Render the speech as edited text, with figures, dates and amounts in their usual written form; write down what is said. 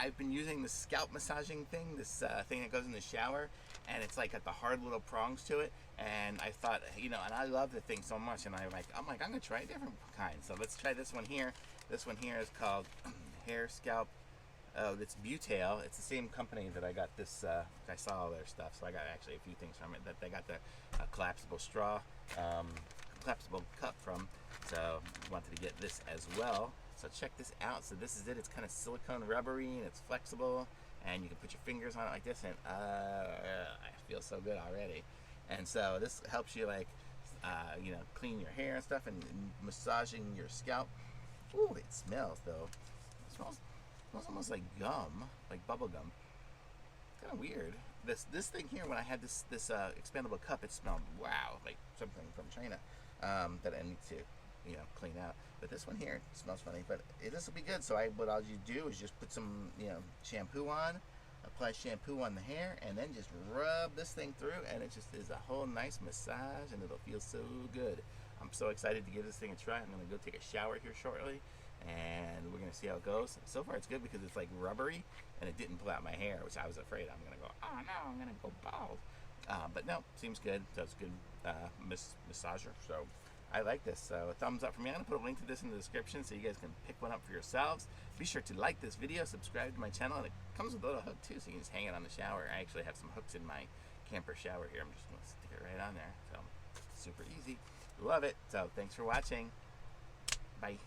I've been using the scalp massaging thing, this thing that goes in the shower, and it's like got the hard little prongs to it. And I thought, and I love the thing so much, and I'm like, I'm gonna try a different kind. So let's try this one here. This one here is called Hair Scalp. Oh, it's BEAUTAIL. It's the same company that I got this. I saw all their stuff, so I got actually a few things from it. That they got the collapsible straw, collapsible cup from. So wanted to get this as well. So check this out. So this is it. It's kind of silicone rubbery and it's flexible, and you can put your fingers on it like this, and I feel so good already. And so this helps you like clean your hair and stuff, and massaging your scalp. Ooh, it smells though. It smells almost like gum, like bubble gum. Kind of weird. This thing here, when I had this expandable cup, it smelled wow, like something from China that I need to clean out. But this one here smells funny, but this will be good. So what I'll do is just put some shampoo on, apply shampoo on the hair, and then just rub this thing through, and it just is a whole nice massage, and it'll feel so good. I'm so excited to give this thing a try. I'm gonna go take a shower here shortly, and we're gonna see how it goes. So far it's good because it's like rubbery, and it didn't pull out my hair, which I was afraid I'm gonna go, oh no, I'm gonna go bald. But no, seems good. So it's a good massager. So I like this. So a thumbs up for me. I'm gonna put a link to this in the description so you guys can pick one up for yourselves. Be sure to like this video, subscribe to my channel, and it comes with a little hook too, so you can just hang it on the shower. I actually have some hooks in my camper shower here. I'm just gonna stick it right on there. So super easy. Love it. So thanks for watching. Bye.